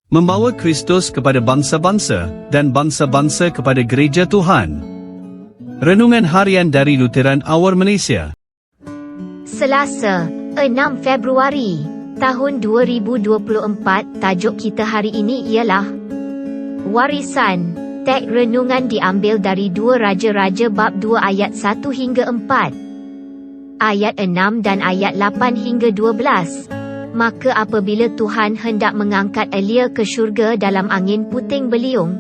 membawa Kristus kepada bangsa-bangsa dan bangsa-bangsa kepada gereja Tuhan. Renungan Harian dari Lutheran Hour Malaysia. Selasa, 6 Februari, tahun 2024. Tajuk kita hari ini ialah Warisan. Teks renungan diambil dari 2 Raja-Raja bab 2 ayat 1 hingga 4. Ayat 6 dan ayat 8 hingga 12. Maka apabila Tuhan hendak mengangkat Elia ke syurga dalam angin puting beliung,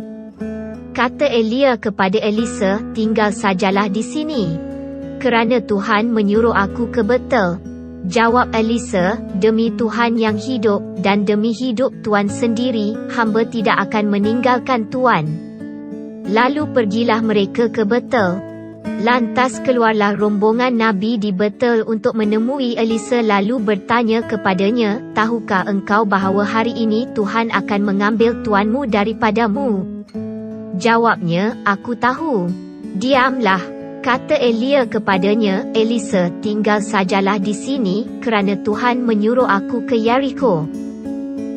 kata Elia kepada Elisa, tinggal sajalah di sini, kerana Tuhan menyuruh aku ke Betel. Jawab Elisa, demi Tuhan yang hidup, dan demi hidup Tuan sendiri, hamba tidak akan meninggalkan Tuan. Lalu pergilah mereka ke Betel. Lantas keluarlah rombongan Nabi di Betel untuk menemui Elisa lalu bertanya kepadanya, tahukah engkau bahawa hari ini Tuhan akan mengambil tuanmu daripadamu? Jawabnya, aku tahu. Diamlah, kata Elia kepadanya, Elisa, tinggal sajalah di sini, kerana Tuhan menyuruh aku ke Yeriko.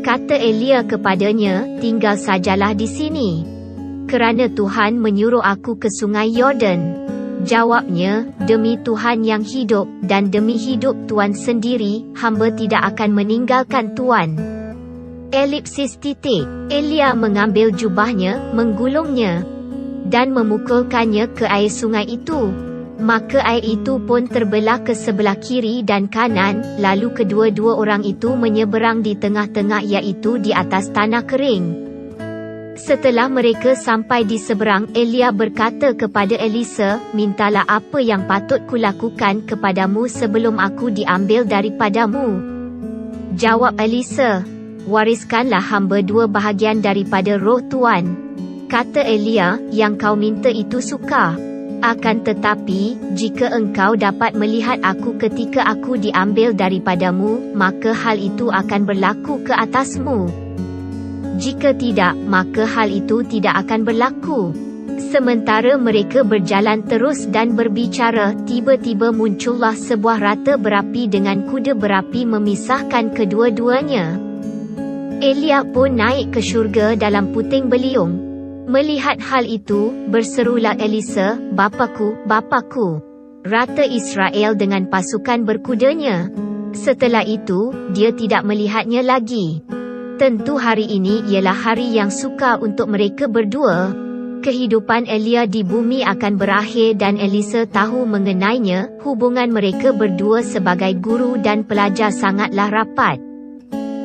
Kata Elia kepadanya, tinggal sajalah di sini, kerana Tuhan menyuruh aku ke sungai Yordan. Jawabnya, demi Tuhan yang hidup, dan demi hidup Tuan sendiri, hamba tidak akan meninggalkan Tuan. Elipsis titik. Elia mengambil jubahnya, menggulungnya, dan memukulkannya ke air sungai itu. Maka air itu pun terbelah ke sebelah kiri dan kanan, lalu kedua-dua orang itu menyeberang di tengah-tengah, iaitu di atas tanah kering. Setelah mereka sampai di seberang, Elia berkata kepada Elisa, mintalah apa yang patut kulakukan kepadamu sebelum aku diambil daripadamu. Jawab Elisa, wariskanlah hamba 2 bahagian daripada roh Tuan. Kata Elia, yang kau minta itu sukar. Akan tetapi, jika engkau dapat melihat aku ketika aku diambil daripadamu, maka hal itu akan berlaku ke atasmu. Jika tidak, maka hal itu tidak akan berlaku. Sementara mereka berjalan terus dan berbicara, tiba-tiba muncullah sebuah rata berapi dengan kuda berapi memisahkan kedua-duanya. Elia pun naik ke syurga dalam puting beliung. Melihat hal itu, berserulah Elisa, Bapaku, Bapaku, rata Israel dengan pasukan berkudanya. Setelah itu, dia tidak melihatnya lagi. Tentu hari ini ialah hari yang sukar untuk mereka berdua. Kehidupan Elia di bumi akan berakhir dan Elisa tahu mengenainya. Hubungan mereka berdua sebagai guru dan pelajar sangatlah rapat.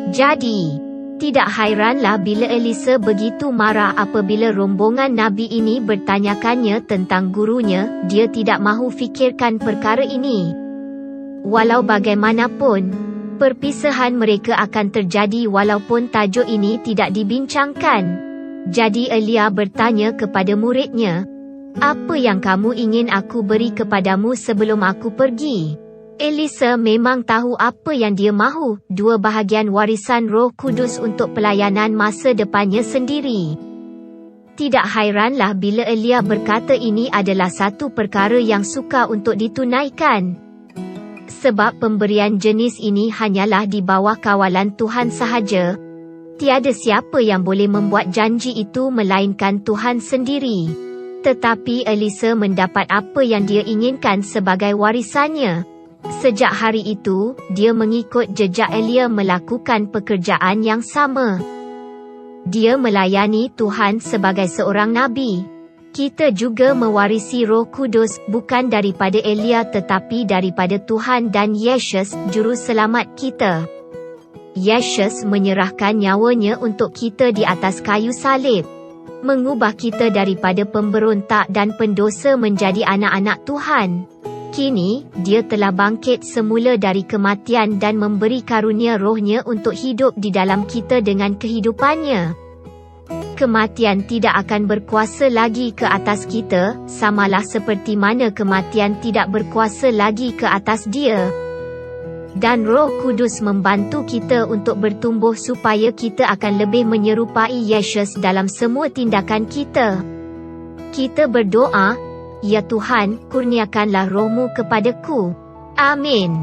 Jadi, tidak hairanlah bila Elisa begitu marah apabila rombongan Nabi ini bertanyakannya tentang gurunya. Dia tidak mahu fikirkan perkara ini. Walau bagaimanapun, perpisahan mereka akan terjadi walaupun tajuk ini tidak dibincangkan. Jadi Elia bertanya kepada muridnya, apa yang kamu ingin aku beri kepadamu sebelum aku pergi? Elisa memang tahu apa yang dia mahu, 2 bahagian warisan Roh Kudus untuk pelayanan masa depannya sendiri. Tidak hairanlah bila Elia berkata ini adalah satu perkara yang sukar untuk ditunaikan. Sebab pemberian jenis ini hanyalah di bawah kawalan Tuhan sahaja. Tiada siapa yang boleh membuat janji itu melainkan Tuhan sendiri. Tetapi Elisa mendapat apa yang dia inginkan sebagai warisannya. Sejak hari itu, dia mengikut jejak Elia melakukan pekerjaan yang sama. Dia melayani Tuhan sebagai seorang nabi. Kita juga mewarisi Roh Kudus, bukan daripada Elia tetapi daripada Tuhan dan Yesus, Juru Selamat kita. Yesus menyerahkan nyawanya untuk kita di atas kayu salib, mengubah kita daripada pemberontak dan pendosa menjadi anak-anak Tuhan. Kini, dia telah bangkit semula dari kematian dan memberi karunia rohnya untuk hidup di dalam kita dengan kehidupannya. Kematian tidak akan berkuasa lagi ke atas kita, samalah seperti mana kematian tidak berkuasa lagi ke atas dia. Dan Roh Kudus membantu kita untuk bertumbuh supaya kita akan lebih menyerupai Yesus dalam semua tindakan kita. Kita berdoa, ya Tuhan, kurniakanlah roh-Mu kepadaku. Amin.